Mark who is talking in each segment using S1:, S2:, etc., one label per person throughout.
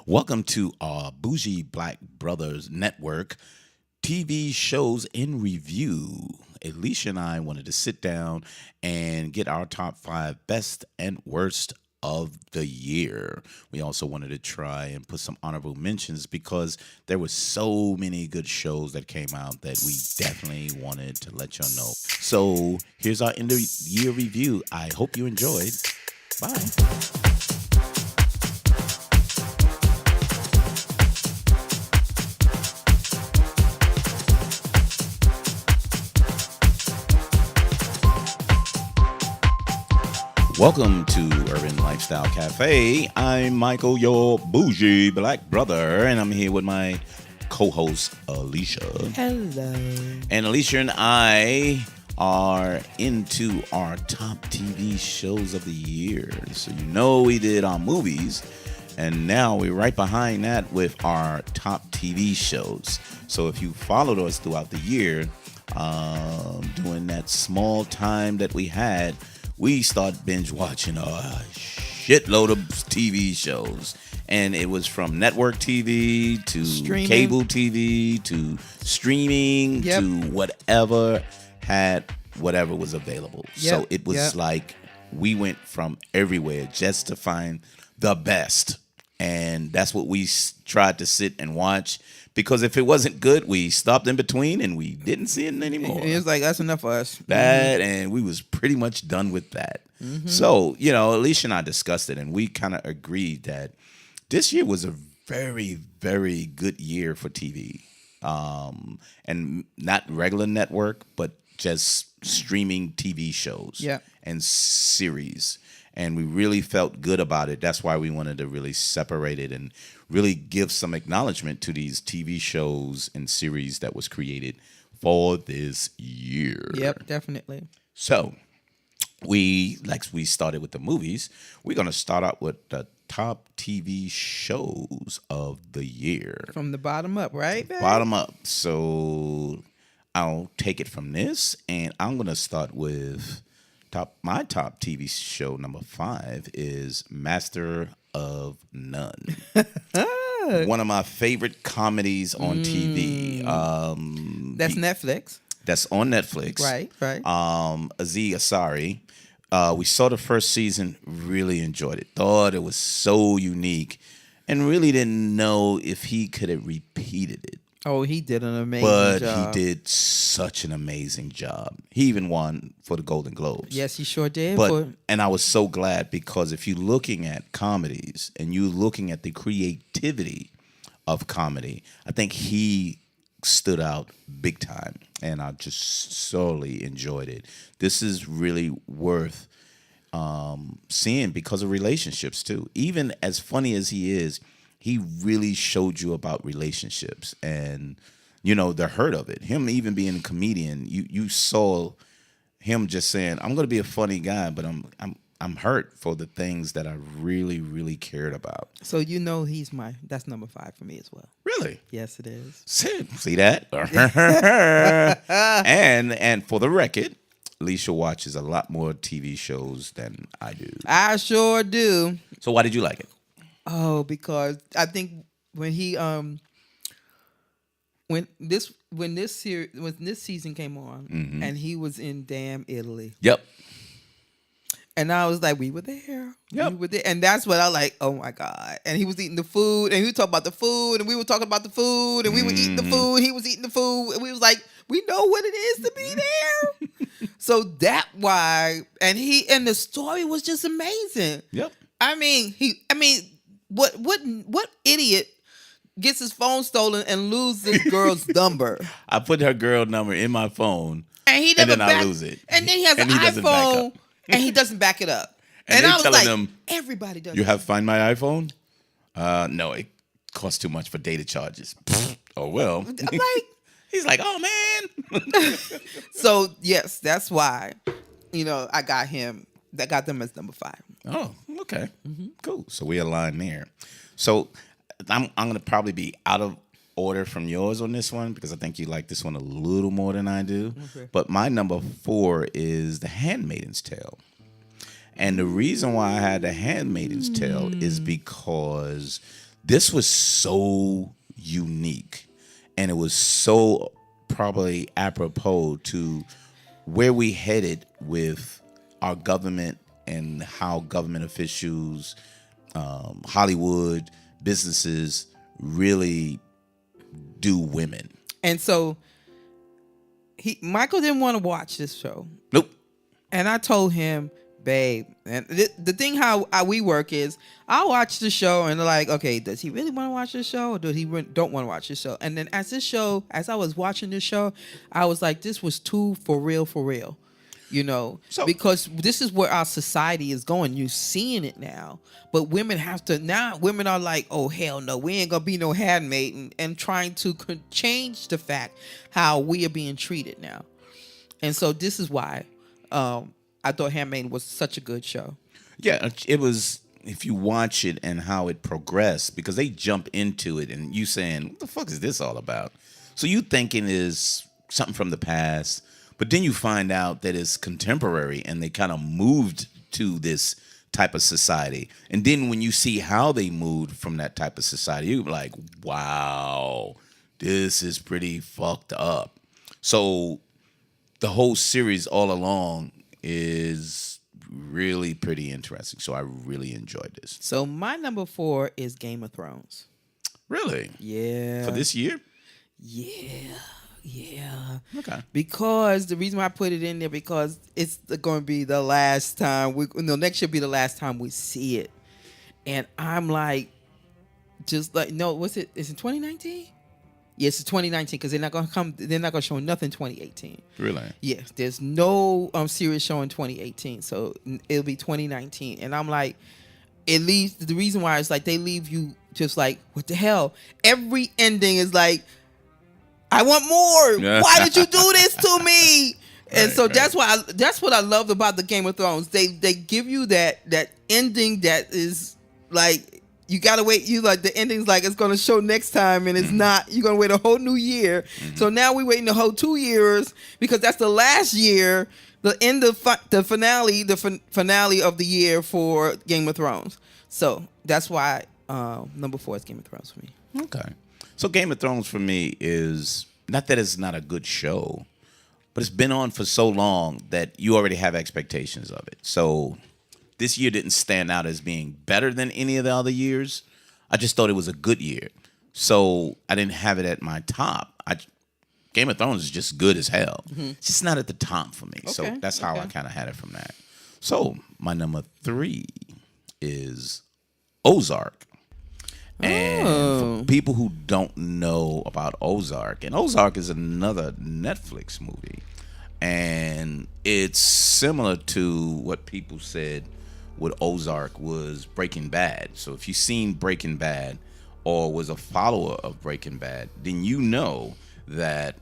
S1: Welcome to our Bougie Black Brothers Network TV shows in review. Alicia and I wanted to sit down and get our top five best and worst of the year. We also wanted to try and put some honorable mentions because there were so many good shows that came out that we definitely wanted to let y'all know. So here's our end of year review. I hope you enjoyed. Bye. Welcome to Urban Lifestyle Cafe. I'm Michael, your bougie black brother, and I'm here with my co-host, Alicia.
S2: Hello.
S1: And Alicia and I are into our top TV shows of the year. So you know we did our movies, and now we're right behind that with our top TV shows. So if you followed us throughout the year, during that small time that we had, we started binge watching a shitload of TV shows. And it was from network TV to
S2: Streaming.
S1: Cable TV to streaming to whatever was available. So it was like we went from everywhere just to find the best. And that's what we tried to sit and watch. Because if it wasn't good, we stopped in between and we didn't see it anymore.
S2: It was like, that's enough for us.
S1: And we was pretty much done with that. So, Alicia and I discussed it, and we kind of agreed that this year was a very, very good year for TV. And not regular network, but just streaming TV shows and series. And we really felt good about it. That's why we wanted to really separate it and really give some acknowledgement to these TV shows and series that was created for this year.
S2: Yep, definitely.
S1: So we started with the movies. We're going to start out with the top TV shows of the year.
S2: From the bottom up, right, babe?
S1: Bottom up. So I'll take it from this, and I'm going to start with my top TV show number 5 is Master of None. One of my favorite comedies on TV.
S2: That's Netflix.
S1: That's on Netflix.
S2: Right.
S1: Aziz Ansari. We saw the first season, really enjoyed it. Thought it was so unique, and really didn't know if he could have repeated it.
S2: Oh, he did an amazing
S1: job.
S2: job.
S1: He did such an amazing job. He even won for the Golden Globes.
S2: Yes, he sure did.
S1: And I was so glad because if you're looking at comedies and you're looking at the creativity of comedy, I think he stood out big time, and I just solely enjoyed it. This is really worth seeing because of relationships too. Even as funny as he is, he really showed you about relationships and, the hurt of it. Him even being a comedian, you saw him just saying, "I'm going to be a funny guy, but I'm hurt for the things that I really, really cared about."
S2: So that's number 5 for me as well.
S1: Really?
S2: Yes, it is.
S1: See that? and for the record, Alicia watches a lot more TV shows than I do.
S2: I sure do.
S1: So why did you like it?
S2: Oh, because I think when this season came on, and he was in damn Italy.
S1: Yep.
S2: And I was like, we were there.
S1: Yep.
S2: We were there. And that's what I like, oh my God. And he was eating the food, and he was talking about the food, and we were talking about the food, and we were eating the food, he was eating the food, and we was like, we know what it is to be there. So that why, and the story was just amazing.
S1: Yep.
S2: What idiot gets his phone stolen and loses this girl's number?
S1: I put her girl number in my phone,
S2: and then I lose it. And then he has an iPhone, and he doesn't back it up.
S1: And
S2: I was
S1: telling
S2: like,
S1: them,
S2: everybody does.
S1: You have to find my iPhone? No, it costs too much for data charges. Oh well.
S2: I'm like,
S1: he's like, oh man.
S2: So yes, that's why, I got him. That got them as number 5.
S1: Oh, okay. Cool. So we align there. So I'm going to probably be out of order from yours on this one because I think you like this one a little more than I do. Okay. But my number 4 is The Handmaid's Tale. And the reason why I had The Handmaid's Tale is because This was so unique, and it was so probably apropos to where we headed with our government and how government officials, Hollywood, businesses really do women.
S2: And so Michael didn't want to watch this show.
S1: Nope.
S2: And I told him, babe, and the thing how we work is I'll watch the show and they're like, okay, does he really want to watch this show or does he don't want to watch this show? And then as I was watching this show, I was like, this was too for real. Because this is where our society is going. You're seeing it now. But women are like, oh, hell no, we ain't going to be no handmaid and trying to change the fact how we are being treated now. And so this is why I thought Handmaiden was such a good show.
S1: Yeah, it was, if you watch it and how it progressed, because they jump into it and you saying, what the fuck is this all about? So you thinking is something from the past, but then you find out that it's contemporary and they kind of moved to this type of society. And then when you see how they moved from that type of society, you're like, wow, this is pretty fucked up. So the whole series all along is really pretty interesting. So I really enjoyed this.
S2: So my number 4 is Game of Thrones.
S1: Really?
S2: Yeah.
S1: For this year?
S2: Yeah.
S1: Okay.
S2: Because the reason why I put it in there, because it's going to be the last time next year will be the last time we see it. And I'm like, just like, no, what's it? Is it 2019? Yes, it's 2019 because they're not going to show nothing 2018.
S1: Really?
S2: Yes, there's no series showing 2018, so it'll be 2019. And I'm like, at least the reason why is like they leave you just like, what the hell? Every ending is like, I want more. Why did you do this to me? And so that's what I loved about the Game of Thrones. They give you that ending that is like, you gotta wait. You like the ending's like it's gonna show next time, and it's not. You're gonna wait a whole new year. Mm-hmm. So now we're waiting the whole 2 years because that's the last year, the end of the finale of the year for Game of Thrones. So that's why number 4 is Game of Thrones for me.
S1: Okay, so Game of Thrones for me is not that it's not a good show, but it's been on for so long that you already have expectations of it. So this year didn't stand out as being better than any of the other years. I just thought it was a good year. So I didn't have it at my top. Game of Thrones is just good as hell. Mm-hmm. It's just not at the top for me. Okay. So that's how I kind of had it from that. So my number 3 is Ozark. And for people who don't know about Ozark, and Ozark is another Netflix movie. And it's similar to what people said with Ozark was Breaking Bad. So if you've seen Breaking Bad or was a follower of Breaking Bad, then you know that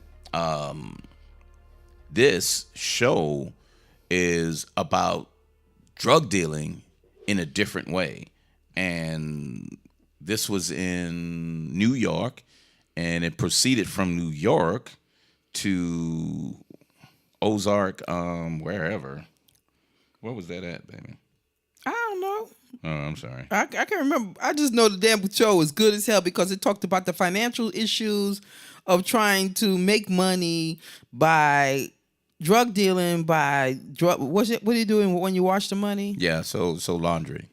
S1: this show is about drug dealing in a different way. And this was in New York, and it proceeded from New York to Ozark, wherever. Where was that at, baby?
S2: I don't know.
S1: Oh, I'm sorry.
S2: I can't remember. I just know the damn show was good as hell because it talked about the financial issues of trying to make money by drug dealing, what are you doing when you wash the money?
S1: Yeah, so laundry.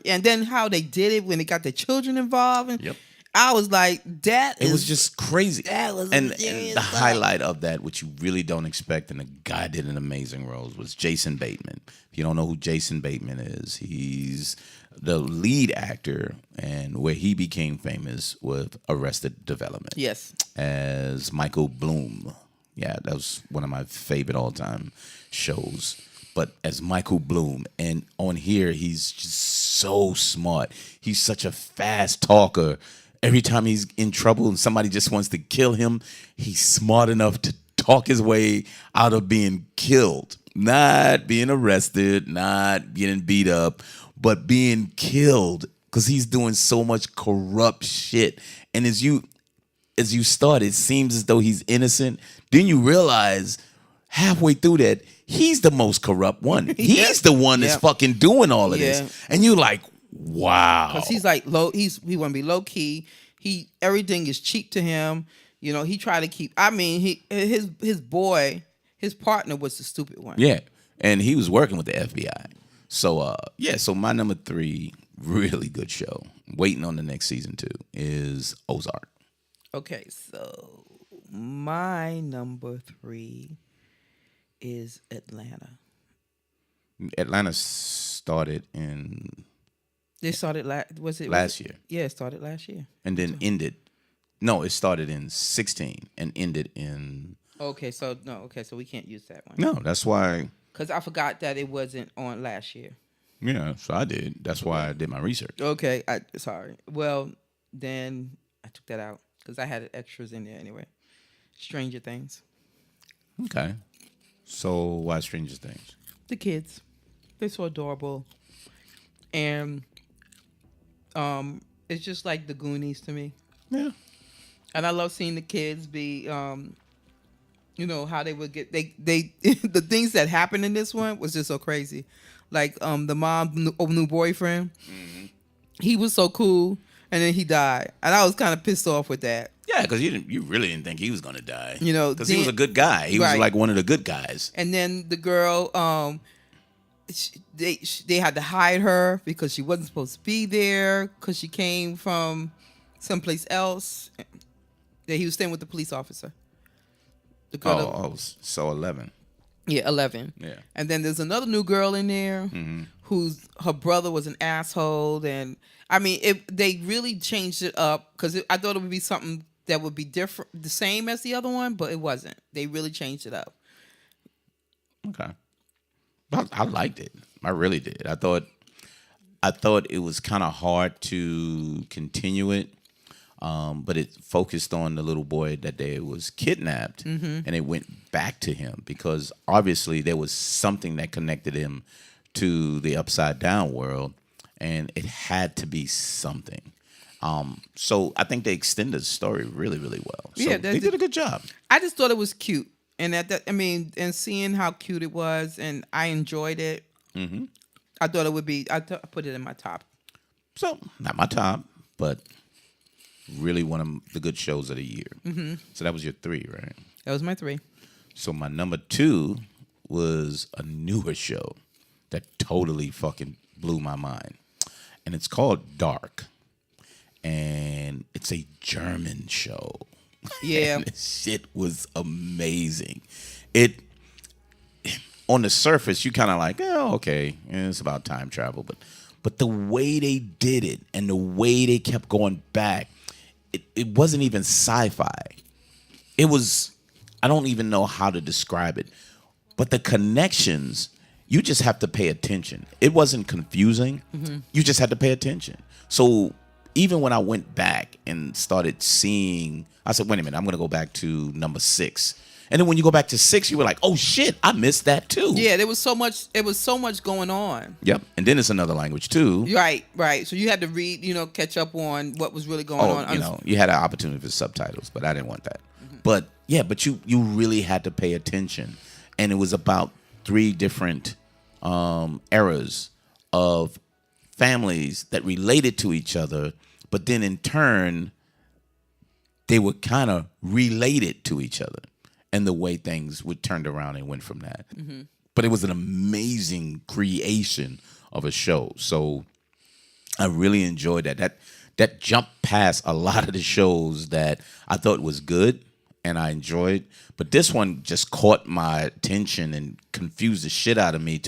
S2: And then how they did it when they got the children involved. And
S1: yep.
S2: I was like, it was
S1: just crazy.
S2: That was
S1: and the highlight of that, which you really don't expect, and the guy did an amazing role, was Jason Bateman. If you don't know who Jason Bateman is, he's the lead actor, and where he became famous with Arrested Development.
S2: Yes.
S1: As Michael Bloom. Yeah, that was one of my favorite all-time shows. But as Michael Bloom, and on here, he's just so smart. He's such a fast talker. Every time he's in trouble and somebody just wants to kill him, he's smart enough to talk his way out of being killed. Not being arrested, not getting beat up, but being killed because he's doing so much corrupt shit. And as you start, it seems as though he's innocent. Then you realize halfway through that, he's the most corrupt one. He's the one that's fucking doing all of this. And you're like, Wow.
S2: because he's like low. He want to be low key. Everything is cheap to him. You know, he tried to keep. I mean, his partner was the stupid one.
S1: Yeah, and he was working with the FBI. So so my number 3 really good show, waiting on the next season 2, is Ozark.
S2: Okay, so my number 3 is Atlanta.
S1: Atlanta started in
S2: They started
S1: last year,
S2: Yeah, it started last year.
S1: and then ended. No, it started in 16 and ended in.
S2: Okay, so we can't use that one.
S1: No, that's why.
S2: Because I forgot that it wasn't on last year.
S1: Yeah, so I did. That's why I did my research.
S2: Okay, sorry. Well, then I took that out because I had extras in there anyway. Stranger Things.
S1: Okay, so why Stranger Things?
S2: The kids, they're so adorable, and it's just like the Goonies to me.
S1: Yeah.
S2: And I love seeing the kids be, you know, how they would get the things that happened in this one was just so crazy. Like the mom new boyfriend, he was so cool, and then he died, and I was kind of pissed off with that.
S1: Yeah, because you really didn't think he was gonna die.
S2: You know,
S1: because he was a good guy. He was like one of the good guys.
S2: And then the girl, they had to hide her because she wasn't supposed to be there because she came from someplace else. That he was staying with the police officer. The girl.
S1: So 11.
S2: Yeah, 11.
S1: Yeah.
S2: And then there's another new girl in there whose her brother was an asshole, and I mean, they really changed it up because I thought it would be something that would be different, the same as the other one, but it wasn't. They really changed it up.
S1: Okay. I liked it. I really did. I thought it was kind of hard to continue it. But it focused on the little boy that they was kidnapped, and it went back to him because obviously there was something that connected him to the upside down world, and it had to be something. So I think they extended the story really, really well. So
S2: Yeah,
S1: they did a good job.
S2: I just thought it was cute, and and seeing how cute it was, and I enjoyed it. I thought it would be. I put it in my top.
S1: So not my top, but really one of the good shows of the year. So that was your 3, right?
S2: That was my 3.
S1: So my number 2 was a newer show that totally fucking blew my mind. And it's called Dark. And it's a German show.
S2: Yeah.
S1: And this shit was amazing. On the surface, you kind of like, oh, okay, it's about time travel. But the way they did it and the way they kept going back, it wasn't even sci-fi. It was, I don't even know how to describe it. But the connections, you just have to pay attention. It wasn't confusing. You just had to pay attention. So even when I went back and started seeing, I said, wait a minute, I'm going to go back to number 6. And then when you go back to 6, you were like, oh shit, I missed that too.
S2: Yeah, there was so much. It was so much going on.
S1: Yep. And then it's another language too.
S2: Right. So you had to read, catch up on what was really going on.
S1: You had an opportunity for subtitles, but I didn't want that. But yeah, but you really had to pay attention, and it was about 3 different eras of families that related to each other, but then in turn, they were kind of related to each other. And the way things would turned around and went from that. But it was an amazing creation of a show. So I really enjoyed that. That jumped past a lot of the shows that I thought was good and I enjoyed. But this one just caught my attention and confused the shit out of me.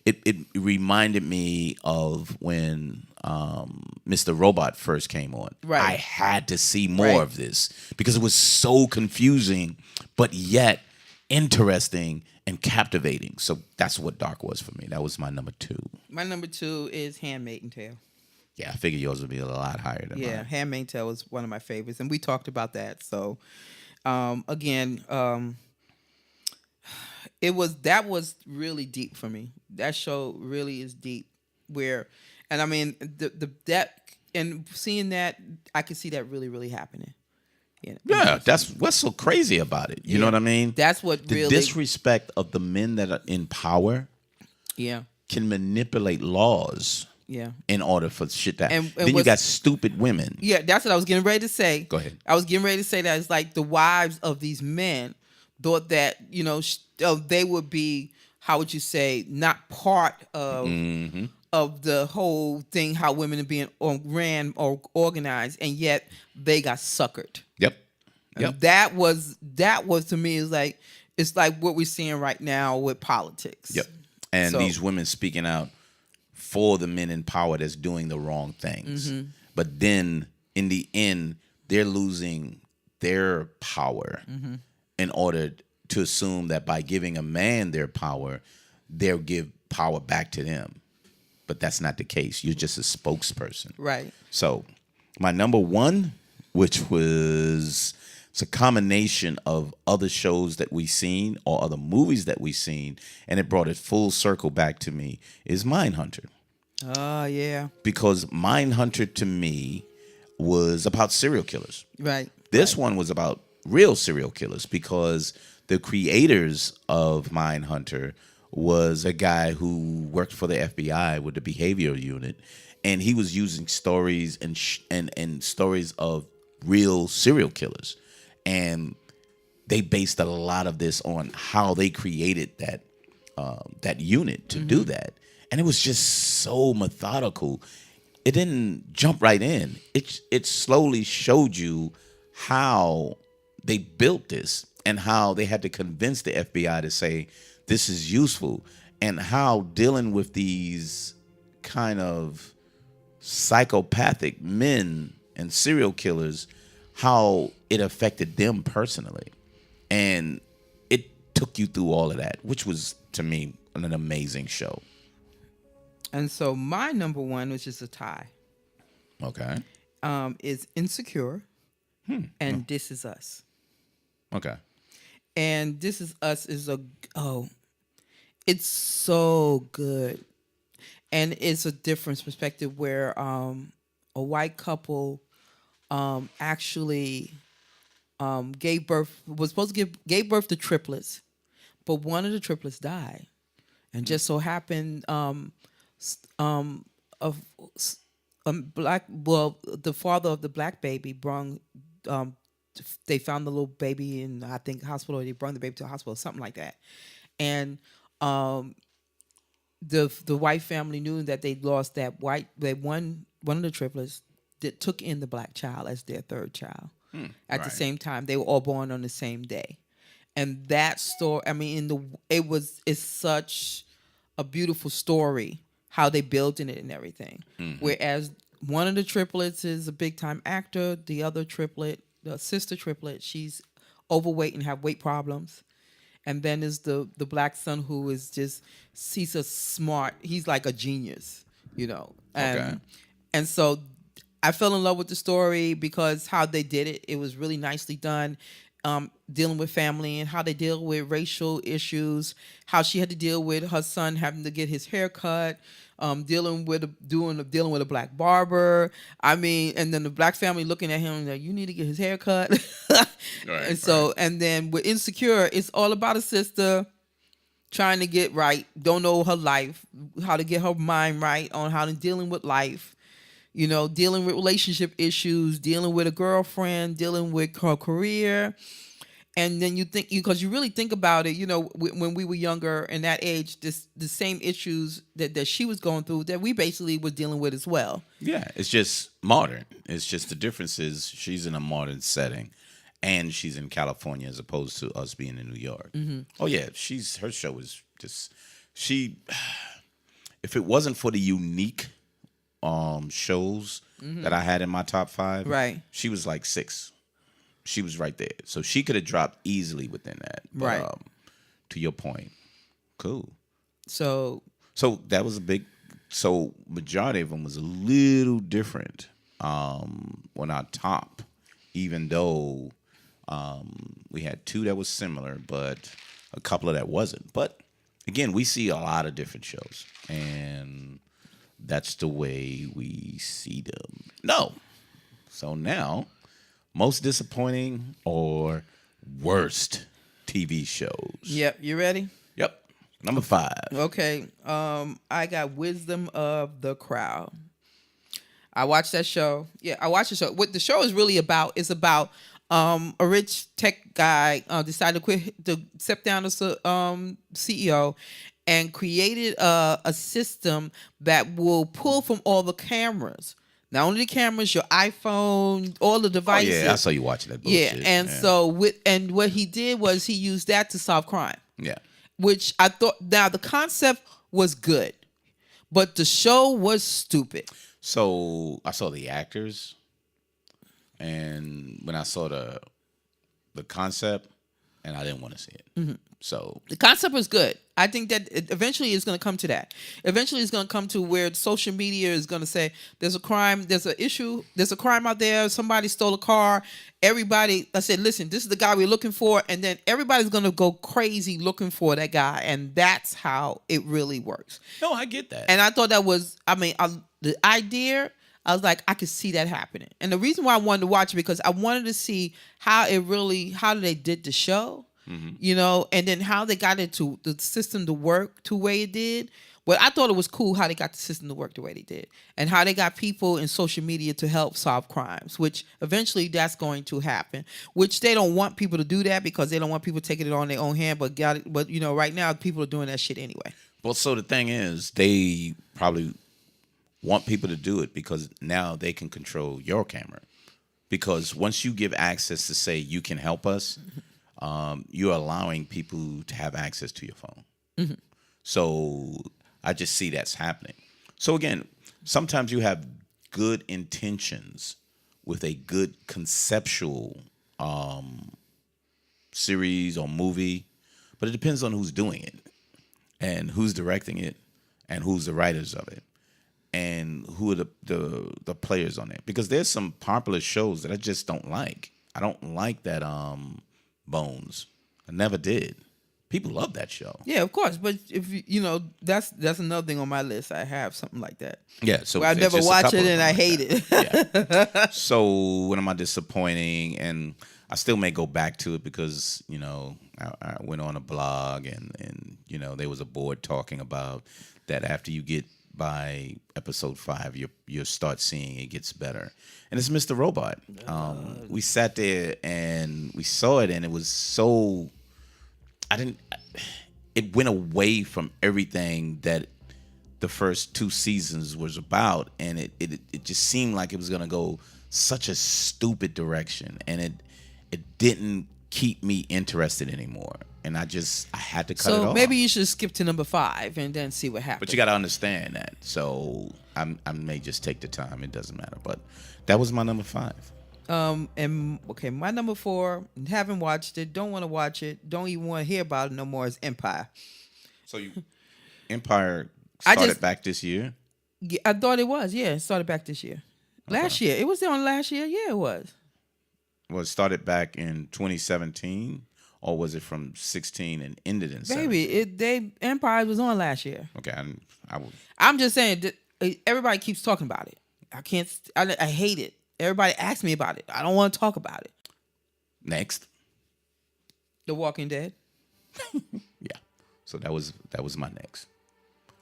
S1: It reminded me of when Mr. Robot first came on.
S2: Right.
S1: I had to see more of this because it was so confusing, but yet interesting and captivating. So that's what Dark was for me. That was my number 2.
S2: My number 2 is Handmaid's Tale.
S1: Yeah, I figured yours would be a lot higher than mine.
S2: Yeah, Handmaid's Tale was one of my favorites, and we talked about that. So, again, that was really deep for me. That show really is deep. And I mean and seeing that, I could see that really, really happening.
S1: Yeah, that's what's so crazy about it. You know what I mean?
S2: That's what
S1: the
S2: really
S1: disrespect of the men that are in power.
S2: Yeah.
S1: Can manipulate laws
S2: Yeah.
S1: In order for shit to happen.
S2: And
S1: Then you got stupid women.
S2: Yeah, that's what I was getting ready to say.
S1: Go ahead.
S2: I was getting ready to say that it's like the wives of these men thought that, they would be, how would you say, not part of the whole thing, how women are being ran or organized, and yet they got suckered.
S1: Yep.
S2: And that was to me is like, it's like what we're seeing right now with politics.
S1: Yep. And these women speaking out for the men in power that's doing the wrong things. But then in the end, they're losing their power in order to assume that by giving a man their power, they'll give power back to them. But that's not the case. You're just a spokesperson.
S2: Right.
S1: So my number one, which was, it's a combination of other shows that we've seen or other movies that we've seen, and it brought it full circle back to me, is Mindhunter.
S2: Oh, yeah.
S1: Because Mindhunter to me was about serial killers.
S2: Right.
S1: This one was about real serial killers because the creators of Mindhunter was a guy who worked for the FBI with the behavioral unit, and he was using stories and stories of real serial killers. And they based a lot of this on how they created that unit to do that. And it was just so methodical. It didn't jump right in. It slowly showed you how they built this and how they had to convince the FBI to say this is useful, and how dealing with these kind of psychopathic men and serial killers, how it affected them personally. And it took you through all of that, which was, to me, an amazing show.
S2: And so my number one, which is a tie,
S1: Okay.
S2: is Insecure and This Is Us.
S1: Okay.
S2: And This Is Us is it's so good. And it's a different perspective where a white couple actually gave birth to triplets, but one of the triplets died. And just so happened the father of the black baby they found the little baby in, I think, hospital. They brought the baby to a hospital, something like that. And the white family knew that they lost one of the triplets that took in the black child as their third child. At the same time, they were all born on the same day. And that story, I mean, it's such a beautiful story how they built in it and everything. Whereas one of the triplets is a big time actor, the other triplet, the sister triplet, she's overweight and have weight problems. And then is the black son who is he's a smart, he's like a genius, And so I fell in love with the story because how they did it. It was really nicely done. Dealing with family and how they deal with racial issues, how she had to deal with her son having to get his hair cut, dealing with a black barber. I mean, and then the black family looking at him like, you need to get his hair cut. And then with Insecure, it's all about a sister trying to get right, don't know her life, how to get her mind right on how to dealing with life. Dealing with relationship issues, dealing with a girlfriend, dealing with her career. And then because you really think about it, when we were younger in that age, the same issues that she was going through that we basically were dealing with as well. Yeah,
S1: it's just modern. It's just the difference is she's in a modern setting and she's in California as opposed to us being in New York. Oh yeah, her show is just, if it wasn't for the unique shows that I had in my top 5,
S2: right,
S1: she was like 6. She was right there, so she could have dropped easily within that. But,
S2: right.
S1: To your point, cool.
S2: So
S1: that was a big. So majority of them was a little different on our top, even though we had 2 that was similar, but a couple of that wasn't. But again, we see a lot of different shows, and that's the way we see them. No. So now, most disappointing or worst TV shows.
S2: Yep. You ready?
S1: Yep. Number 5.
S2: Okay. I got Wisdom of the Crowd. I watched that show. Yeah, I watched the show. What the show is really about is about a rich tech guy decided to quit to step down as CEO and created a system that will pull from all the cameras. Not only the cameras, your iPhone, all the
S1: Oh
S2: devices.
S1: yeah, I saw you watching that
S2: Yeah,
S1: bullshit.
S2: and so what he did was he used that to solve crime,
S1: yeah.
S2: which I thought. Now the concept was good, but the show was stupid.
S1: So I saw the actors, and when I saw the concept, and I didn't want to see it.
S2: Mm-hmm.
S1: So
S2: The concept was good. I think that eventually it's going to come to that. Eventually it's going to come to where social media is going to say there's a crime, there's an issue, there's a crime out there, somebody stole a car. Everybody, I said, listen, this is the guy we're looking for. And then everybody's going to go crazy looking for that guy. And that's how it really works.
S1: no, I get that.
S2: And I thought that was, the idea, I was like, I could see that happening. And the reason why I wanted to watch it because I wanted to see how they did the show, and then how they got it to the system to work the way it did. But I thought it was cool how they got the system to work the way they did, and how they got people in social media to help solve crimes, which eventually that's going to happen. Which they don't want people to do that because they don't want people taking it on their own hand. But right now people are doing that shit anyway.
S1: Well, so the thing is, they probably want people to do it because now they can control your camera. Because once you give access to say you can help us, you're allowing people to have access to your phone.
S2: Mm-hmm.
S1: So I just see that's happening. So again, sometimes you have good intentions with a good conceptual series or movie, but it depends on who's doing it and who's directing it and who's the writers of it and who are the players on it. Because there's some popular shows that I just don't like. I don't like that Bones. I never did. People love that show.
S2: Yeah, of course. But if that's another thing on my list. I have something like that.
S1: Yeah, so
S2: where I never watch it and I hate it.
S1: Yeah. So when am I disappointing? And I still may go back to it because I went on a blog and there was a board talking about that after you get by episode 5, you'll start seeing it gets better. And it's Mr. Robot. We sat there and we saw it, and it was so. It went away from everything that the first 2 seasons was about, and it just seemed like it was gonna go such a stupid direction, and it didn't keep me interested anymore. And I had to cut it off.
S2: So maybe you should skip to number 5 and then see what happens.
S1: But you got to understand that. So I may just take the time. It doesn't matter. But that was my number 5.
S2: My number 4, haven't watched it, don't want to watch it, don't even want to hear about it no more, is Empire.
S1: So Empire started back this year?
S2: Yeah, I thought it was. Yeah, it started back this year. Okay. Last year. It was on last year. Yeah, it was.
S1: Well, it started back in 2017, or was it from 16 and ended in 17?
S2: Baby, Empire was on last year.
S1: Okay,
S2: I'm just saying that everybody keeps talking about it. I hate it. Everybody asks me about it. I don't want to talk about it.
S1: Next.
S2: The Walking Dead.
S1: Yeah. So that was my next.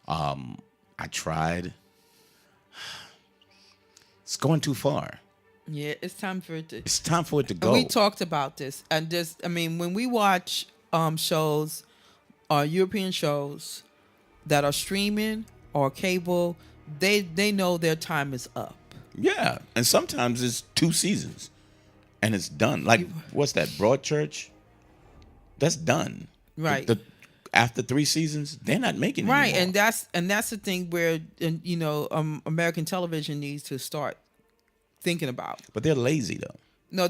S1: I tried. It's going too far.
S2: Yeah, it's time for it to.
S1: It's time for it to go.
S2: And we talked about this, and when we watch shows, European shows that are streaming or cable, they know their time is up.
S1: Yeah, and sometimes it's 2 seasons, and it's done. Like what's that? Broadchurch. That's done.
S2: Right.
S1: After 3 seasons, they're not making it
S2: right,
S1: anymore.
S2: and that's the thing where American television needs to start thinking about.
S1: But they're lazy though.
S2: No,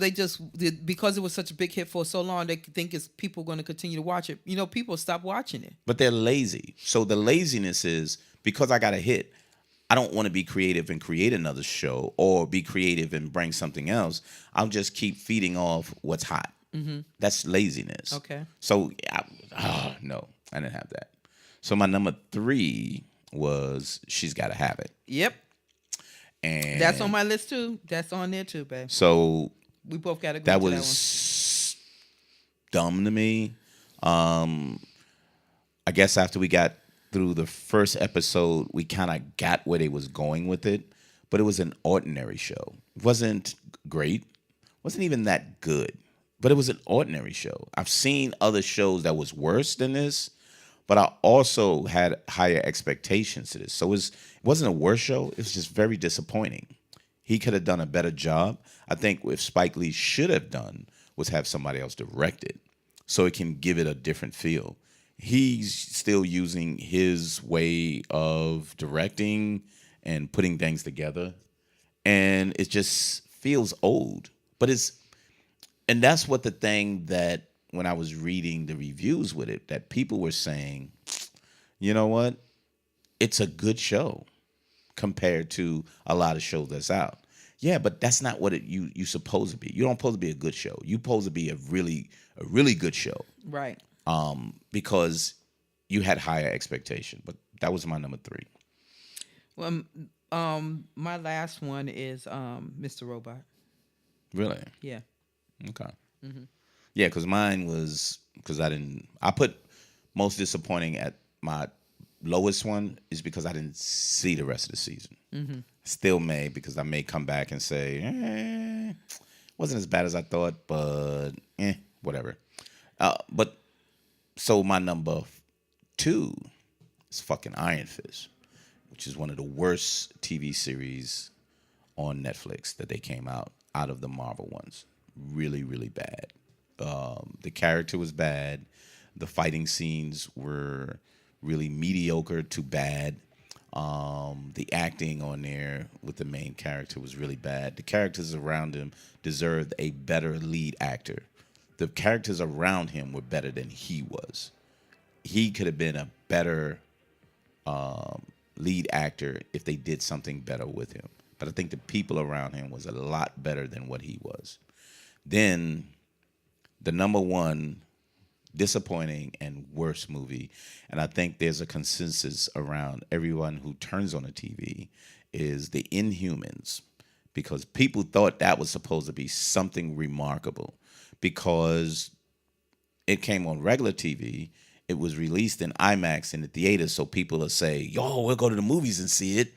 S2: because it was such a big hit for so long, they think it's people going to continue to watch it. People stop watching it.
S1: But they're lazy. So the laziness is because I got a hit, I don't want to be creative and create another show or be creative and bring something else. I'll just keep feeding off what's hot. Mm-hmm. That's laziness.
S2: Okay.
S1: So no, I didn't have that. So my number 3 was She's Gotta Have It.
S2: Yep.
S1: And
S2: that's on my list too. That's on there too, babe.
S1: So
S2: we both got to go.
S1: That was dumb to me. I guess after we got through the first episode, we kind of got where they was going with it, but it was an ordinary show. It wasn't great, wasn't even that good, but it was an ordinary show. I've seen other shows that was worse than this, but I also had higher expectations to this. So it wasn't a worse show. It was just very disappointing. He could have done a better job. I think what Spike Lee should have done was have somebody else direct it so it can give it a different feel. He's still using his way of directing and putting things together, and it just feels old. And that's what the thing that when I was reading the reviews with it, that people were saying, you know what? It's a good show compared to a lot of shows that's out. Yeah, but that's not what you supposed to be. You don't supposed to be a good show. You supposed to be a really good show.
S2: Right.
S1: Because you had higher expectation. But that was my number 3.
S2: Well, my last one is Mr. Robot.
S1: Really?
S2: Yeah.
S1: Okay. Mm-hmm. Yeah, because mine was I put most disappointing at my lowest one is because I didn't see the rest of the season. Mm-hmm. Still may, because I may come back and say, wasn't as bad as I thought, but whatever. But so my number 2 is fucking Iron Fist, which is one of the worst TV series on Netflix that they came out of the Marvel ones. Really, really bad. The character was bad. The fighting scenes were really mediocre to bad. The acting on there with the main character was really bad. The characters around him deserved a better lead actor. The characters around him were better than he was. He could have been a better lead actor if they did something better with him. But I think the people around him was a lot better than what he was. Then the number 1 disappointing and worst movie, and I think there's a consensus around everyone who turns on the TV, is The Inhumans, because people thought that was supposed to be something remarkable because it came on regular TV. It was released in IMAX in the theaters, so people will say, yo, we'll go to the movies and see it.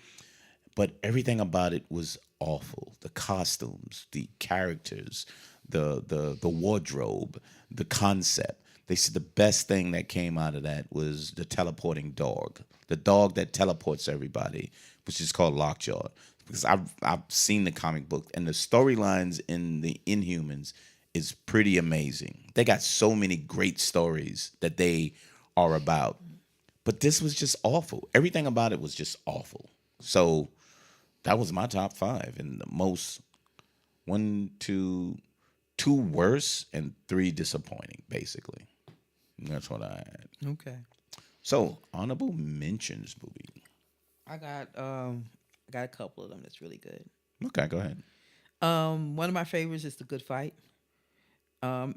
S1: But everything about it was awful. The costumes, the characters, the wardrobe, the concept. They said the best thing that came out of that was the teleporting dog. The dog that teleports everybody, which is called Lockjaw. Because I've seen the comic book, and the storylines in the Inhumans is pretty amazing. They got so many great stories that they are about. But this was just awful. Everything about it was just awful. So that was my top 5, and the most 2 worse and 3 disappointing, basically. And that's what I had.
S2: Okay.
S1: So honorable mentions movie.
S2: I got a couple of them that's really good.
S1: Okay, go ahead.
S2: One of my favorites is The Good Fight.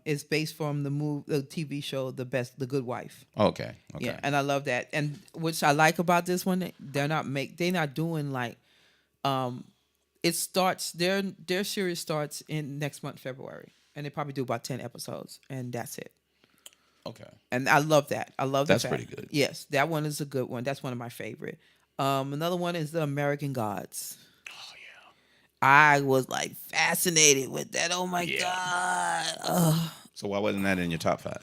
S2: It's based from the TV show The Good Wife.
S1: Okay.
S2: Yeah, and I love that. And which I like about this one, they're not doing like, it starts their series starts in next month February, and they probably do about 10 episodes, and that's it.
S1: Okay.
S2: And I love that. I love that.
S1: That's pretty good.
S2: Yes, that one is a good one. That's one of my favorite. Another one is The American Gods.
S1: Oh yeah.
S2: I was like fascinated with that. Oh my God.
S1: So why wasn't that in your top 5?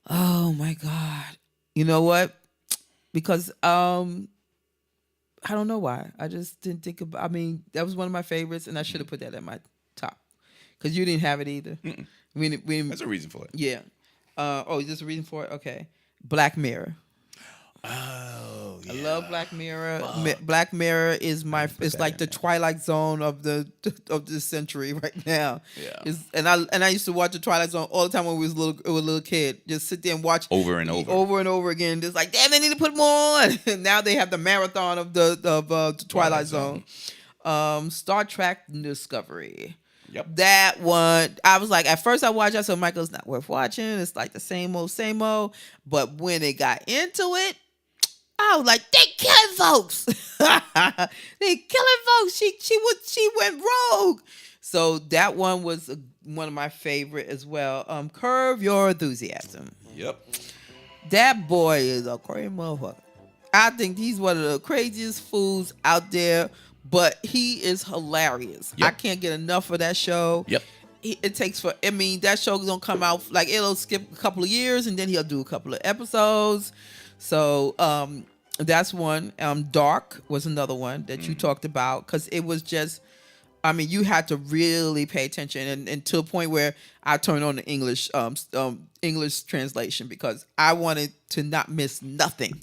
S2: Oh my God. You know what? Because I don't know why. I just didn't think about. I mean, that was one of my favorites, and I should have put that at my top because you didn't have it either.
S1: There's a reason for it.
S2: Yeah. Is this a reason for it? Okay. Black Mirror.
S1: Oh, yeah.
S2: I love Black Mirror. Black Mirror is it's like the Twilight Zone of this century right now.
S1: Yeah.
S2: And I used to watch the Twilight Zone all the time when we was a little kid. Just sit there and watch
S1: over and over
S2: again. Just like, damn, they need to put more on. And now they have the marathon of the Twilight Zone. Star Trek Discovery.
S1: Yep.
S2: That one, I was like, at first I watched, I said, Michael's not worth watching. It's like the same old. But when it got into it, I was like, they killing folks. They killing folks. She went rogue. So that one was one of my favorite as well. Curb Your Enthusiasm.
S1: Yep.
S2: That boy is a crazy motherfucker. I think he's one of the craziest fools out there, but he is hilarious. I
S1: Yep.
S2: can't get enough of that show.
S1: Yep.
S2: It takes for. I mean, that show gonna come out like it'll skip a couple of years, and then he'll do a couple of episodes. So that's one. Dark was another one that you talked about because it was just. I mean, you had to really pay attention, and to a point where I turned on the English translation because I wanted to not miss nothing,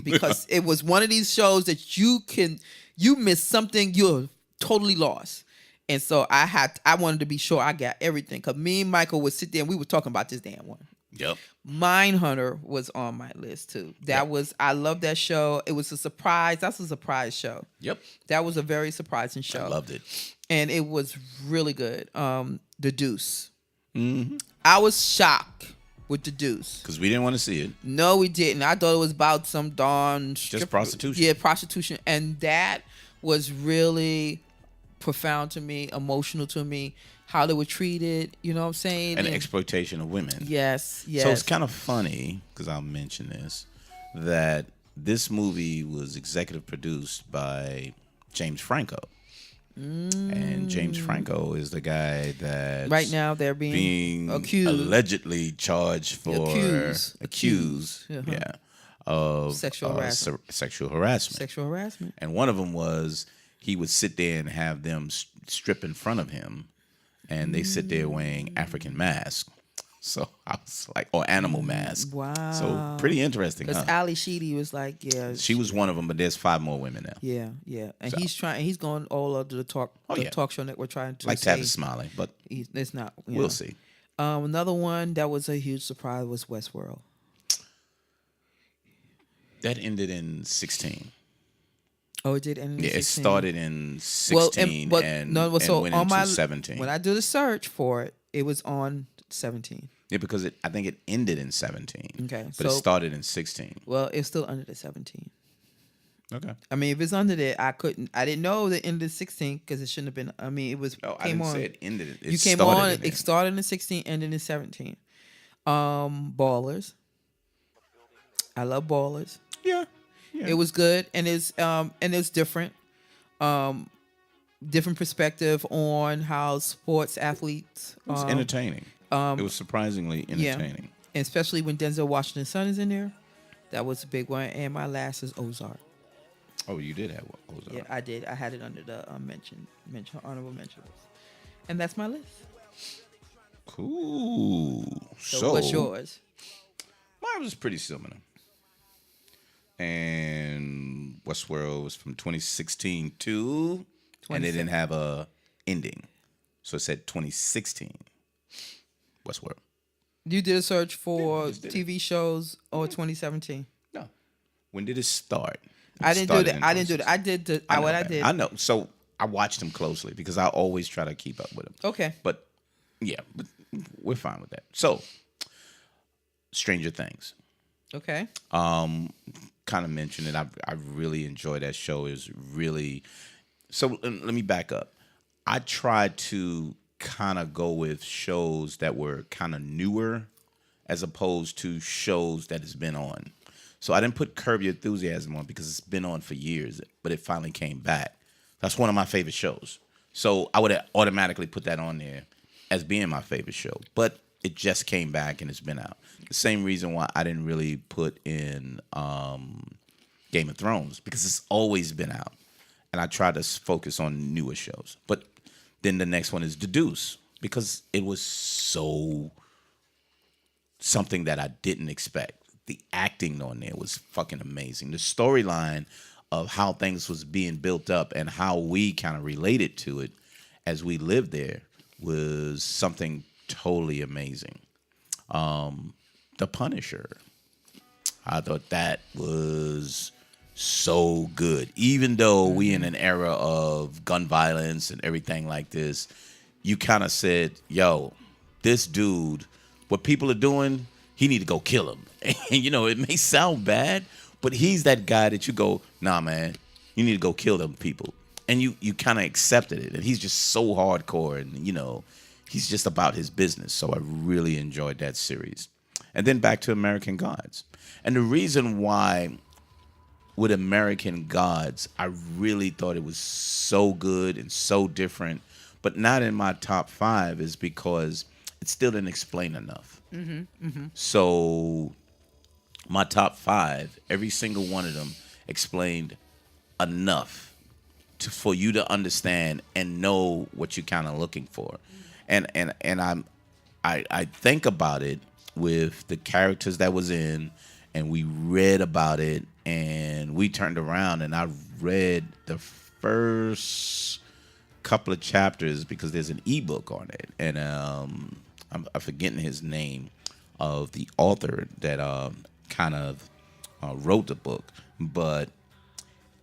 S2: because it was one of these shows that you miss something, you're totally lost. And so I wanted to be sure I got everything because me and Michael would sit there and we were talking about this damn one.
S1: Yep.
S2: Mindhunter was on my list too. I love that show. It was a surprise. That's a surprise show.
S1: Yep.
S2: That was a very surprising show.
S1: I loved it.
S2: And it was really good. The Deuce.
S1: Mm-hmm.
S2: I was shocked with The Deuce.
S1: Because we didn't want to see it.
S2: No, we didn't. I thought it was about some darn
S1: Just prostitution.
S2: Yeah, prostitution. And that was really profound to me, emotional to me, how they were treated, you know what I'm saying?
S1: And exploitation of women.
S2: Yes.
S1: So it's kind of funny, because I'll mention this, that this movie was executive produced by James Franco. And James Franco is the guy that
S2: right now they're being accused,
S1: allegedly charged for accused.
S2: Uh-huh.
S1: Yeah, of
S2: Sexual harassment.
S1: Sexual harassment.
S2: Sexual harassment.
S1: And one of them was he would sit there and have them strip in front of him, and they sit there wearing African masks. So I was like, or animal mask.
S2: Wow.
S1: So pretty interesting.
S2: Because Ali Sheedy was like, yeah.
S1: She was one of them, but there's 5 more women now.
S2: Yeah. And he's going all over the talk show network trying to
S1: like
S2: say.
S1: Tavis Smiley, but
S2: it's not.
S1: We'll see.
S2: Another one that was a huge surprise was Westworld.
S1: That ended in 16.
S2: Oh, it did end in 16?
S1: It started in 16 and went into 17.
S2: When I do the search for it, it was on 17.
S1: Yeah, because I think it ended in 17.
S2: Okay.
S1: But it started in 16.
S2: Well, it's still under the 17.
S1: Okay.
S2: I mean, if it's under there, I didn't know that it ended 16 because it shouldn't have been. I mean, it was.
S1: Oh, I didn't say it ended.
S2: You came on. It started in 16, ended in 17. Ballers. I love Ballers.
S1: Yeah.
S2: It was good, and it's different. Different perspective on how sports athletes.
S1: It was entertaining. It was surprisingly entertaining.
S2: And especially when Denzel Washington's son is in there. That was a big one. And my last is Ozark.
S1: Oh, you did have Ozark.
S2: Yeah, I did. I had it under the honorable mentions. And that's my list.
S1: Cool. So
S2: what's yours?
S1: Mine was pretty similar. And Westworld was from 2016 to, and it didn't have a ending, so it said 2016. Westworld.
S2: You did a search for TV shows or 2017?
S1: No. When did it start?
S2: I didn't do that. I didn't do that. I did what I did.
S1: I know. So I watched them closely because I always try to keep up with them.
S2: Okay.
S1: But yeah, but we're fine with that. So Stranger Things.
S2: Okay.
S1: Kind of mentioned it. I really enjoy that show. Is really so. Let me back up. I tried to kind of go with shows that were kind of newer, as opposed to shows that has been on. So I didn't put Curb Your Enthusiasm on because it's been on for years, but it finally came back. That's one of my favorite shows. So I would automatically put that on there as being my favorite show. But it just came back and it's been out. The same reason why I didn't really put in Game of Thrones, because it's always been out. And I try to focus on newer shows. But then the next one is The Deuce, because it was so something that I didn't expect. The acting on there was fucking amazing. The storyline of how things was being built up and how we kind of related to it as we lived there was something totally amazing. The Punisher. I thought that was so good. Even though we in an era of gun violence and everything like this, you kind of said, yo, this dude, what people are doing, he need to go kill him. And, you know, it may sound bad, but he's that guy that you go, nah, man, you need to go kill them people. And you kind of accepted it. And he's just so hardcore and, you know, he's just about his business. So I really enjoyed that series. and then back to American Gods. And the reason why with American Gods, I really thought it was so good and so different, but not in my top five, is because it still didn't explain enough. So my top five, every single one of them explained enough for you to understand and know what you're kind of looking for. And I think about it with the characters that was in, and we read about it, and we turned around and I read the first couple of chapters because there's an ebook on it, and I'm forgetting his name of the author that kind of wrote the book, but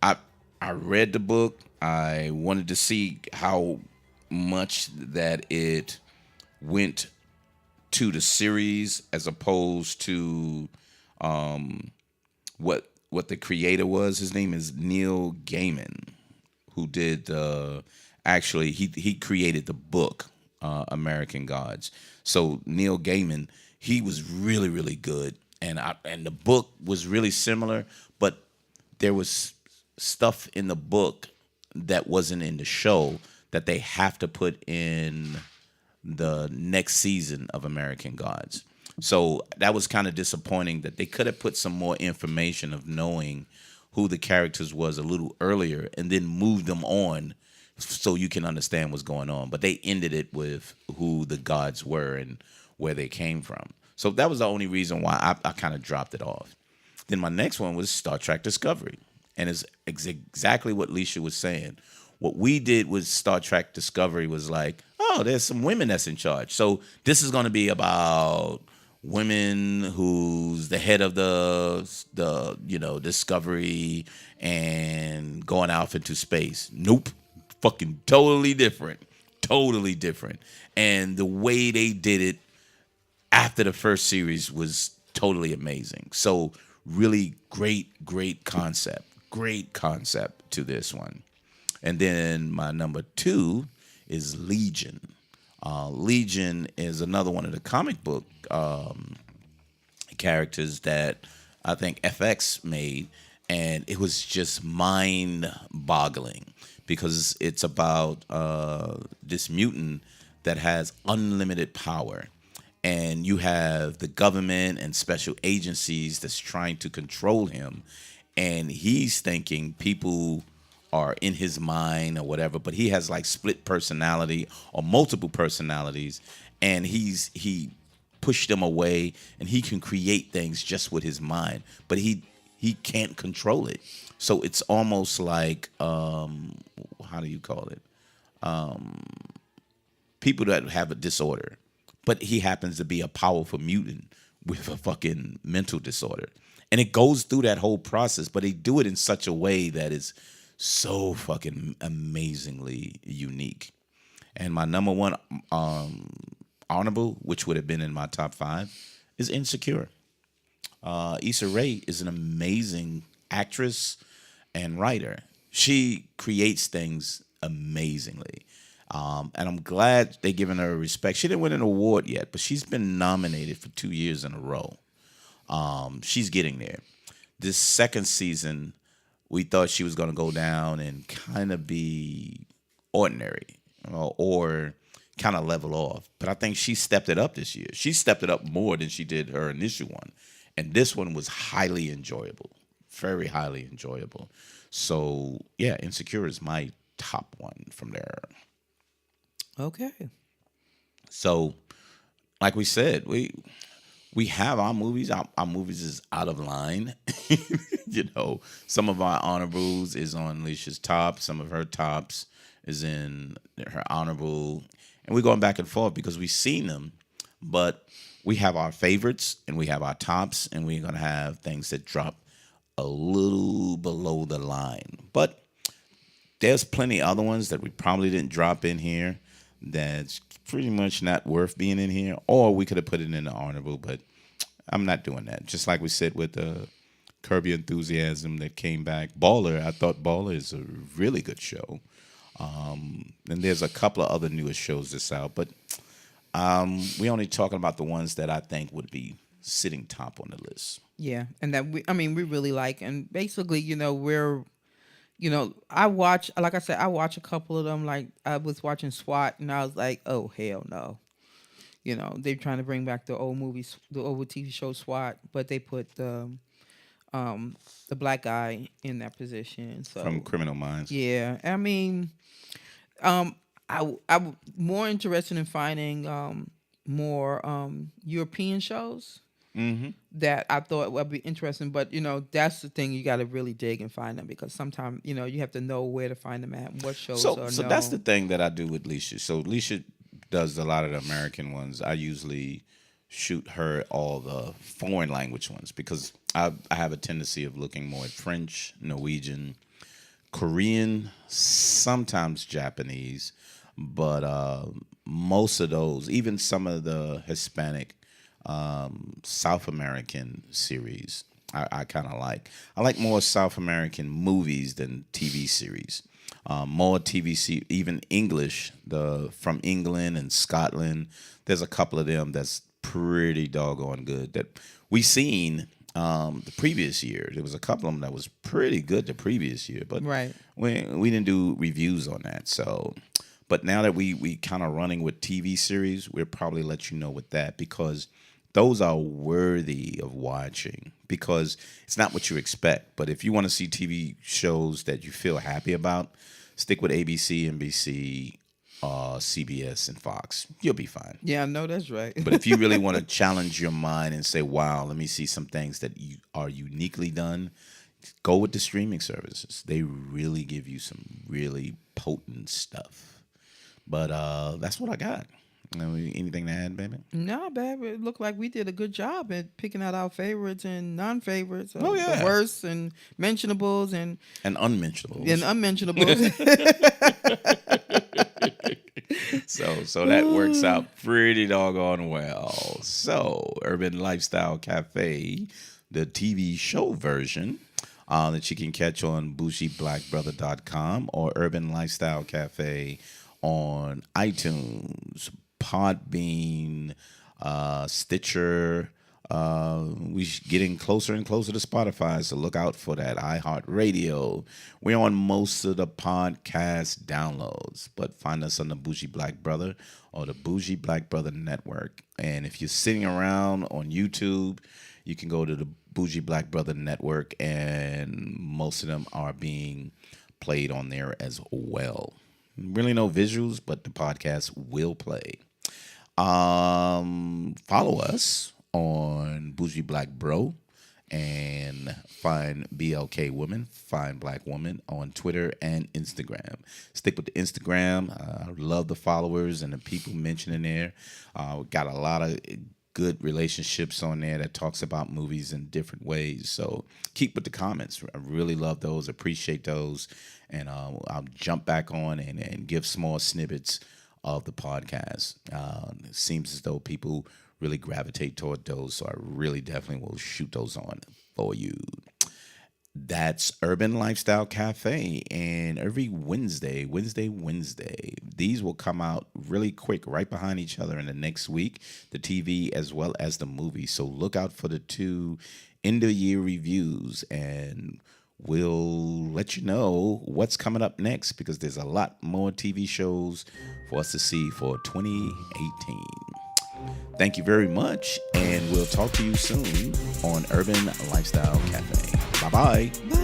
S1: I I read the book. I wanted to see how much that it went to the series as opposed to what the creator was. His name is Neil Gaiman, who did actually he created the book American Gods. So Neil Gaiman, he was really good, and the book was really similar, but there was stuff in the book that wasn't in the show that they have to put in the next season of American Gods. So that was kind of disappointing that they could have put some more information of knowing who the characters was a little earlier and then moved them on so you can understand what's going on. But they ended it with who the gods were and where they came from. So that was the only reason why I kind of dropped it off. Then my next one was Star Trek Discovery. And it's exactly what Alicia was saying. What we did with Star Trek Discovery was like, oh, there's some women that's in charge. So this is going to be about women who's the head of the Discovery and going off into space. Nope. Fucking totally different. Totally different. And the way they did it after the first series was totally amazing. So really great concept. Great concept to this one. And then my number 2 is Legion. Legion is another one of the comic book characters that I think FX made, and it was just mind-boggling because it's about this mutant that has unlimited power, and you have the government and special agencies that's trying to control him, and he's thinking people are in his mind or whatever, but he has like split personality or multiple personalities, and he pushed them away, and he can create things just with his mind, but he can't control it. So it's almost like how do you call it? People that have a disorder, but he happens to be a powerful mutant with a fucking mental disorder. And it goes through that whole process, but they do it in such a way that is so fucking amazingly unique. And my number one honorable, which would have been in my top 5, is Insecure. Issa Rae is an amazing actress and writer. She creates things amazingly. And I'm glad they're giving her respect. She didn't win an award yet, but she's been nominated for 2 years in a row. She's getting there. This second season, we thought she was going to go down and kind of be ordinary, or kind of level off. But I think she stepped it up this year. She stepped it up more than she did her initial one. And this one was highly enjoyable, very highly enjoyable. So, yeah, Insecure is my top one from there.
S2: Okay.
S1: So, like we said, we have our movies. Our movies is out of line. Some of our honorables is on Alicia's top. Some of her tops is in her honorable. And we're going back and forth because we've seen them. But we have our favorites and we have our tops. And we're going to have things that drop a little below the line. But there's plenty other ones that we probably didn't drop in here that's pretty much not worth being in here. Or we could have put it in the honorable, but I'm not doing that. Just like we said with Curb Your Enthusiasm that came back. Baller, I thought Baller is a really good show. And there's a couple of other newer shows that's out, but we only talking about the ones that I think would be sitting top on the list.
S2: Yeah, and that we really like, and basically, we're, I watch, like I said, I watch a couple of them. Like I was watching SWAT, and I was like, oh hell no. They're trying to bring back the old movies, the old TV show SWAT, but they put the black guy in that position.
S1: From
S2: So
S1: Criminal Minds.
S2: yeah, um, I'm more interested in finding more European shows
S1: Mm-hmm.
S2: that I thought would be interesting. But that's the thing, you got to really dig and find them, because sometimes you have to know where to find them at and what shows
S1: So,
S2: are
S1: so
S2: known.
S1: that's the thing that I do with Leisha. So Leisha does a lot of the American ones. I usually shoot her all the foreign language ones because I have a tendency of looking more at French, Norwegian, Korean, sometimes Japanese, but most of those, even some of the Hispanic, South American series, I kind of like. I like more South American movies than TV series. More even English, the from England and Scotland. There's a couple of them that's pretty doggone good that we seen the previous year. There was a couple of them that was pretty good the previous year, but
S2: Right.
S1: we didn't do reviews on that. So, but now that we kind of running with TV series, we'll probably let you know with that because those are worthy of watching because it's not what you expect. But if you want to see TV shows that you feel happy about, stick with ABC, NBC, CBS, and Fox. You'll be fine.
S2: Yeah, I know that's right.
S1: But if you really want to challenge your mind and say, wow, let me see some things that you are uniquely done, go with the streaming services. They really give you some really potent stuff. But that's what I got. Anything to add, baby?
S2: No, babe, it looked like we did a good job at picking out our favorites and non-favorites.
S1: Oh, yeah.
S2: The worst and mentionables and
S1: Unmentionables.
S2: unmentionables.
S1: So that works out pretty doggone well. So Urban Lifestyle Cafe, the TV show version that you can catch on bougieblackbrother.com or Urban Lifestyle Cafe on iTunes, Podbean, Stitcher. We're getting closer and closer to Spotify, so look out for that. iHeartRadio. We're on most of the podcast downloads, but find us on the Bougie Black Brother or the Bougie Black Brother Network. And if you're sitting around on YouTube, you can go to the Bougie Black Brother Network, and most of them are being played on there as well. Really no visuals, but the podcast will play. Follow us on Bougie Black Bro and find BLK Woman, find Black Woman on Twitter and Instagram. Stick with the Instagram. I love the followers and the people mentioning there. We got a lot of good relationships on there that talks about movies in different ways. So keep with the comments. I really love those, appreciate those. And I'll jump back on and give small snippets of the podcast. It seems as though people really gravitate toward those, so I really definitely will shoot those on for you. That's Urban Lifestyle Cafe, and every Wednesday, these will come out really quick, right behind each other in the next week, the TV as well as the movie. So look out for the 2 end-of-year reviews, and we'll let you know what's coming up next because there's a lot more TV shows for us to see for 2018. Thank you very much, and we'll talk to you soon on Urban Lifestyle Cafe. Bye-bye.
S2: Bye.